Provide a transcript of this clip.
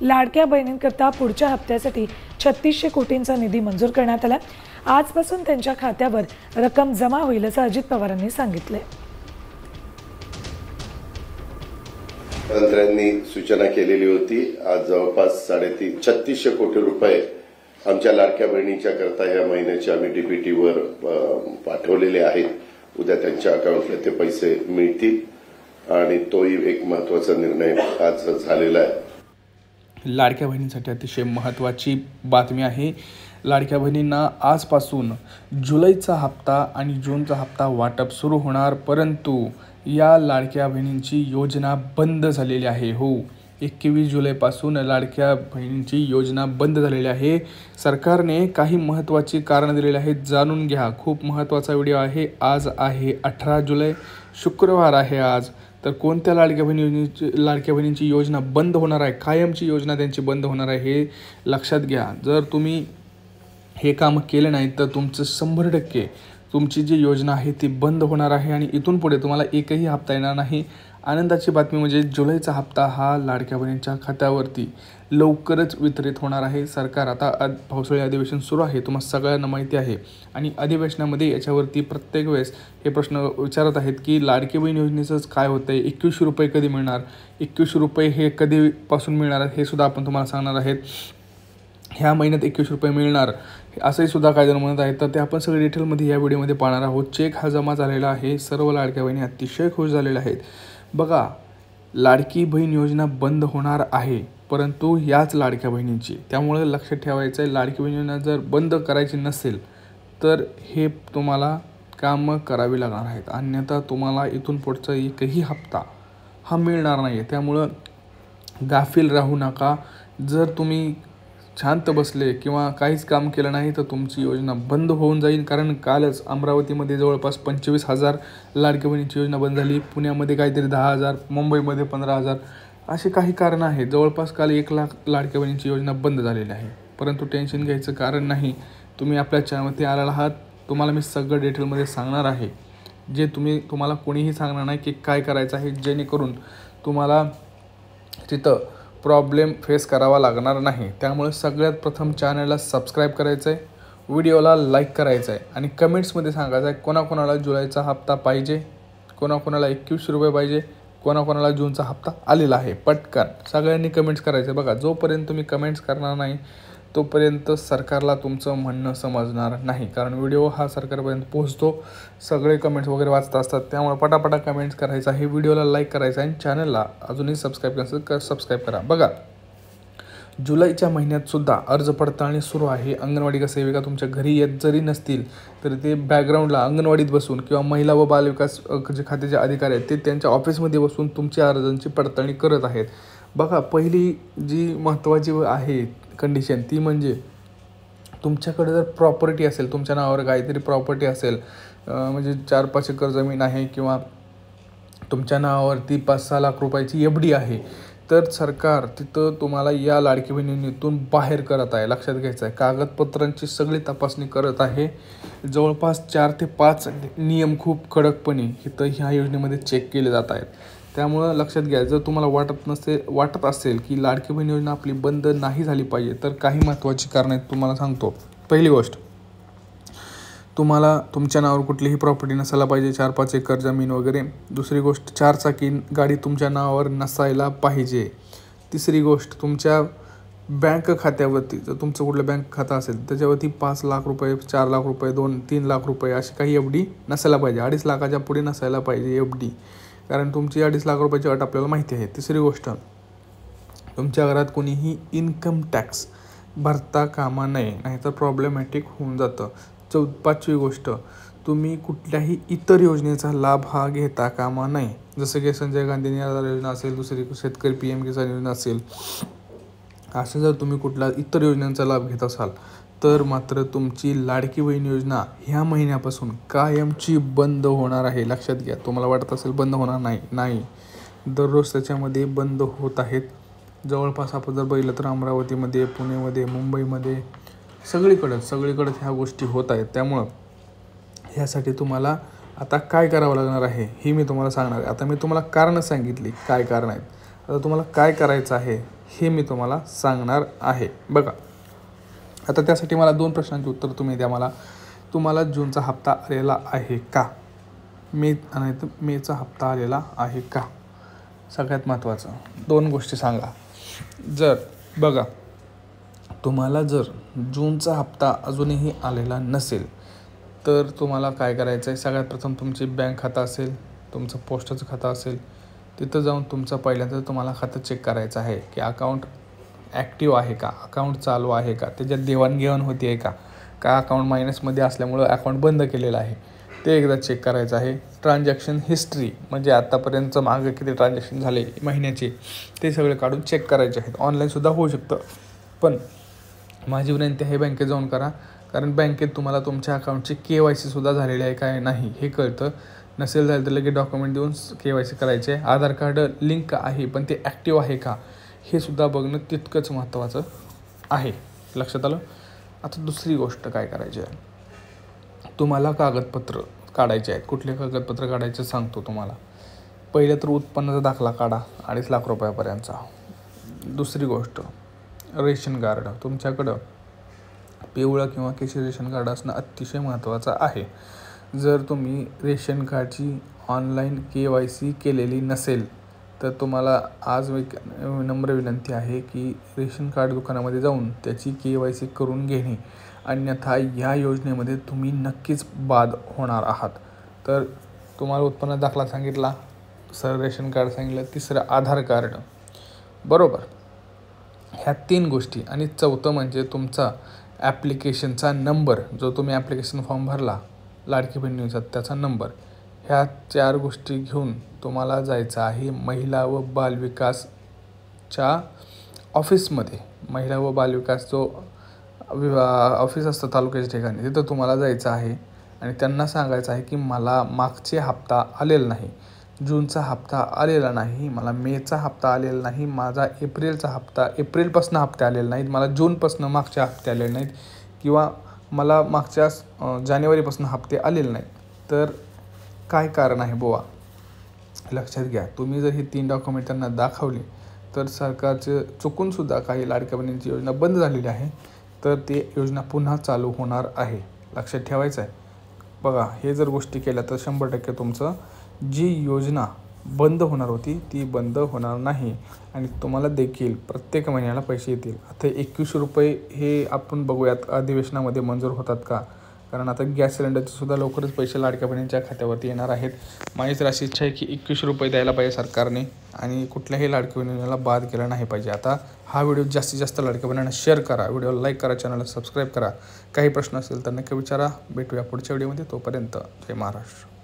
लाडक्या बहिणींकरता पुढच्या हप्त्यासाठी 3600 कोटींचा निधी मंजूर करण्यात आला। आजपासून त्यांच्या खात्यावर रक्कम जमा होईल असं अजित पवारांनी सांगितले। मंत्र्यांनी सूचना केलेली होती। आज जवळपास 3600 कोटी रुपये आमच्या लाडक्या बहिणीच्या करता या महिन्याचे आम्ही डीबीटीवर पाठवलेले आहेत। उद्या त्यांच्या अकाउंटला ते पैसे मिळतील आणि तोही एक महत्त्वाचा निर्णय आज झालेला आहे। लाडक्या बहिणींसाठी अतिशय महत्त्वाची बातमी आहे। लाडक्या बहिणींना आजपासून जुलैचा हप्ता आणि जूनचा हप्ता वाटप सुरू होणार, परंतु या लाडक्या बहिणींची योजना बंद झालेली आहे। हो, 21 जुलैपासून लाडक्या बहिणींची योजना बंद झालेली आहे। सरकारने काही महत्त्वाची कारणं दिलेली आहेत, जाणून घ्या। खूप महत्त्वाचा व्हिडिओ आहे। आज आहे 18 जुलै, शुक्रवार आहे आज। तर कोणत्या लाडक्या बहिणींची योजना बंद होणार आहे, कायमची योजना त्यांची बंद होणार आहे हे लक्षात घ्या। जर तुम्ही हे काम केलं नाही तर तुमचं 100% तुमची जी योजना आहे ती बंद होणार आहे आणि इथून पुढे तुम्हाला एकही हप्ता येणार नाही। आनंदाची बातमी म्हणजे जुलैचा हप्ता हा लाडक्या बहिणींच्या खात्यावरती लवकरच वितरित होणार आहे। सरकार आता पावसाळी अधिवेशन सुरू आहे, तुम्हाला सगळ्यांना माहिती आहे, आणि अधिवेशनामध्ये याच्यावरती प्रत्येक वेळेस हे प्रश्न विचारत आहेत की लाडकी बहीण योजनेचंच काय होतं आहे, 2100 रुपये कधी मिळणार, 2100 रुपये हे कधीपासून मिळणार हे सुद्धा आपण तुम्हाला सांगणार आहेत। ह्या महिन्यात 2100 रुपये मिळणार असंही सुद्धा काही जण म्हणत आहेत, तर ते आपण सगळे डिटेलमध्ये या व्हिडिओमध्ये पाहणार आहोत। चेक हा जमा झालेला आहे, सर्व लाडक्या बहिणी अतिशय खुश झालेल्या आहेत। बघा, लाडकी बहीण योजना बंद होणार आहे, परंतु याच लाडक्या बहिणींची, त्यामुळे लक्षात ठेवायचं आहे, लाडकी बहीण योजना जर बंद करायची नसेल तर हे तुम्हाला कामं करावी लागणार आहेत, अन्यथा तुम्हाला इथून पुढचा एकही हप्ता हा मिळणार नाही आहे। त्यामुळं गाफील राहू नका। जर तुम्ही शांत बसले किंवा काहीच काम केलं नाही तर तुमची योजना बंद होऊन जाईल, कारण कालच अमरावतीमध्ये जवळपास 25,000 लाडक्या बहिणीची योजना बंद झाली, पुण्यामध्ये काहीतरी 10,000, मुंबईमध्ये 15,000, असे काही कारणं आहेत। जवळपास काल 1 लाख लाडक्या बहिणीची योजना बंद झालेली आहे, परंतु टेन्शन घ्यायचं कारण नाही। तुम्ही आपल्या चॅनलवरती आलेला आहात, तुम्हाला मी सगळं डिटेलमध्ये सांगणार आहे, जे तुम्हाला कोणीही सांगणार नाही की काय करायचं आहे, जेणेकरून तुम्हाला तिथं प्रॉब्लेम फेस करावा लागणार नाही। त्यामुळे सगळ्यात प्रथम चॅनलला सबस्क्राईब करायचं आहे, व्हिडिओला लाईक करायचं आहे आणि कमेंट्समध्ये सांगायचं आहे कोणाकोणाला जुलैचा हप्ता पाहिजे, कोणाकोणाला 2100 रुपये पाहिजे, कोणाकोणाला जूनचा हप्ता आलेला आहे। पटकन सगळ्यांनी कमेंट्स करायचे। बघा, जोपर्यंत तुम्ही कमेंट्स करणार नाही तोपर्यंत सरकारला तुमचं म्हणणं समजणार नाही, कारण व्हिडिओ हा सरकारपर्यंत पोहोचतो, सगळे कमेंट्स वगैरे वाचत असतात। त्यामुळे पटापटा कमेंट्स करायचा आहे, व्हिडिओला लाईक करायचा आहे आणि चॅनलला अजूनही सबस्क्राईब नसेल सबस्क्राईब करा। बघा, जुलैच्या महिन्यातसुद्धा अर्ज पडताळणी सुरू आहे। अंगणवाडी सेविका तुमच्या घरी येत जरी नसतील तर ते बॅकग्राऊंडला अंगणवाडीत बसून किंवा महिला व बालविकास जे खात्याचे अधिकारी आहेत ते त्यांच्या ऑफिसमध्ये बसून तुमच्या अर्जांची पडताळणी करत आहेत। बघा, पहिली जी महत्त्वाची आहे कंडिशन ती म्हणजे तुमच्याकडे जर प्रॉपर्टी असेल, तुमच्या नावावर काहीतरी प्रॉपर्टी असेल, म्हणजे 4-5 एकर जमीन आहे किंवा तुमच्या नावावरती 5-6 लाख रुपयाची FD आहे, तर सरकार तिथं तुम्हाला या लाडकी बहीण योजनेतून बाहेर करत आहे। लक्षात घ्यायचं आहे, कागदपत्रांची सगळी तपासणी करत आहे। जवळपास 4 ते 5 नियम खूप कडकपणे इथं ह्या योजनेमध्ये चेक केले जात आहेत। त्यामुळं लक्षात घ्या, जर तुम्हाला वाटत असेल की लाडकी बहीण योजना आपली बंद नाही झाली पाहिजे तर काही महत्त्वाची कारणं आहेत, तुम्हाला सांगतो। पहिली गोष्ट, तुम्हाला तुमच्या नावावर कुठलीही प्रॉपर्टी नसायला पाहिजे, 4-5 एकर जमीन वगैरे। दुसरी गोष्ट, 4 चाकी गाडी तुमच्या नावावर नसायला पाहिजे। तिसरी गोष्ट, तुमच्या बँक खात्यावरती जर तुमचं कुठलं बँक खातं असेल त्याच्यावरती 5 लाख रुपये, 4 लाख रुपये, 2-3 लाख रुपये अशी काही FD नसायला पाहिजे, 2.5 लाखाच्या पुढे नसायला पाहिजे FD, कारण तुमची 2.5 लाख रुपयाची अट आपल्याला माहिती आहे। तिसरी गोष्ट, तुमच्या घरात कोणीही इन्कम टॅक्स भरता कामा नये, नाहीतर प्रॉब्लेमॅटिक होऊन जातं। 5वी गोष्ट, तुम्ही कुठल्याही इतर योजनेचा लाभ हा घेता कामा नये, जसं की संजय गांधी निराधार योजना असेल, दुसरी शेतकरी PM किसान योजना असेल, असं जर तुम्ही कुठल्या इतर योजनांचा लाभ घेत असाल तर मात्र तुमची लाडकी बहीण योजना ह्या महिन्यापासून कायमची बंद होणार आहे। लक्षात घ्या, तुम्हाला वाटत असेल बंद होणार नाही, दररोज त्याच्यामध्ये बंद होत आहेत। जवळपास आपण जर बघितलं तर अमरावतीमध्ये, पुणेमध्ये, मुंबईमध्ये सगळीकडंच ह्या गोष्टी होत आहेत। त्यामुळं ह्यासाठी तुम्हाला आता काय करावं लागणार आहे हे मी तुम्हाला सांगणार आहे। आता मी तुम्हाला कारणं सांगितली काय कारण आहेत, आता तुम्हाला काय करायचं आहे हे मी तुम्हाला सांगणार आहे. बघा, आता त्यासाठी मला 2 प्रश्नांची उत्तर तुम्ही द्या मला. तुम्हाला जूनचा हप्ता आलेला आहे का? मेचा हप्ता आलेला आहे का? सगळ्यात महत्त्वाचं 2 गोष्टी सांगा. जर बघा, तुम्हाला जर जूनचा हप्ता अजूनही आलेला नसेल तर तुम्हाला काय करायचं आहे, सगळ्यात प्रथम तुमची बँक खातं असेल, तुमचं पोस्टाचं खातं असेल, तिथं जाऊन तुमचं पहिल्यांदा तुम्हाला खातं चेक करायचं आहे की अकाउंट ॲक्टिव्ह आहे का, अकाउंट चालू आहे का, त्याच्यात देवाणघेवाण होती आहे का, का अकाउंट मायनसमध्ये असल्यामुळं अकाउंट बंद केलेलं आहे ते एकदा चेक करायचं आहे. ट्रान्झॅक्शन हिस्ट्री म्हणजे आत्तापर्यंतचं मागं किती ट्रान्झॅक्शन झाले महिन्याचे ते सगळे काढून चेक करायचे आहेत. ऑनलाईनसुद्धा होऊ शकतं, पण माझी विनंती आहे बँकेत जाऊन करा, कारण बँकेत तुम्हाला तुमच्या अकाउंटची KYC सुद्धा झालेली आहे काय नाही हे कळतं. नसेल झालं तर लगेच डॉक्युमेंट देऊन KYC करायचे आहे. आधार कार्ड लिंक आहे पण ते ॲक्टिव्ह आहे का हे सुद्धा बघणं तितकंच महत्त्वाचं आहे. लक्षात आलं? आता दुसरी गोष्ट काय करायची आहे, तुम्हाला कागदपत्र काढायचे आहेत. कुठले कागदपत्र काढायचे सांगतो तुम्हाला. पहिलं तर उत्पन्नाचा दाखला काढा 2.5 लाख रुपयापर्यंतचा. दुसरी गोष्ट रेशन कार्ड, तुमच्याकडं पिवळं किंवा केशरी रेशन कार्ड असणं अतिशय महत्त्वाचं आहे. जर तुम्ही रेशन कार्डची ऑनलाईन KYC केलेली नसेल तर तुम्हाला आज नम्र विनंती आहे की रेशन कार्ड दुकानामध्ये जाऊन त्याची KYC करून घेणे, अन्यथा या योजनेमध्ये तुम्ही नक्कीच बाद होणार आहात. तर तुम्हाला उत्पन्न दाखला सांगितला, रेशन कार्ड सांगितलं, तिसरं आधार कार्ड, बरोबर. ह्या 3 गोष्टी आणि चौथं म्हणजे तुमचा ॲप्लिकेशनचा नंबर, जो तुम्ही ॲप्लिकेशन फॉर्म भरला लाडकी बहिणीचा त्याचा नंबर. ह्या 4 गोष्टी घेऊन तुम्हाला जायचं आहे महिला व बालविकासच्या ऑफिसमध्ये. महिला व बालविकास जो ऑफिस असतं तालुक्याच्या ठिकाणी, तिथं तुम्हाला जायचं आहे आणि त्यांना सांगायचं आहे की मला मागचे हप्ता आलेला नाही, जूनचा हप्ता आलेला नाही, मला मेचा हप्ता आलेला नाही, माझा एप्रिलपासून हप्ते आलेले नाहीत, मला जूनपासून मागचे हप्ते आलेले नाहीत, किंवा मला मागच्या जानेवारीपासून हप्ते आलेले नाहीत. तर काय कारण आहे बुवा? लक्षात घ्या, तुम्ही जर ही 3 डॉक्युमेंट त्यांना दाखवली तर सरकारचं चुकूनसुद्धा काही लाडक्या बहिणींची योजना बंद झालेली आहे तर ती योजना पुन्हा चालू होणार आहे. लक्षात ठेवायचं आहे. बघा, हे जर गोष्टी केल्या तर 100% तुमचं जी योजना बंद होणार होती ती बंद होणार नाही आणि तुम्हाला देखील प्रत्येक महिन्याला पैसे येतील. आता 21 रुपये हे आपण बघूयात अधिवेशनामध्ये मंजूर होतात का, कारण आता गॅस सिलेंडरचे सुद्धा लवकरच पैसे लाडक्या बहिणींच्या खात्यावरती येणार आहेत. माझी तर अशी इच्छा आहे की 21 रुपये द्यायला पाहिजे सरकारने आणि कुठल्याही लाडक्या बहिणीला बाद केला नाही पाहिजे. आता हा व्हिडिओ जास्तीत जास्त लाडक्या बहिणींना शेअर करा, व्हिडिओला लाईक करा, चॅनलला सबस्क्राईब करा. काही प्रश्न असेल तर नक्की विचारा. भेटूया पुढच्या व्हिडिओमध्ये. तोपर्यंत जय महाराष्ट्र.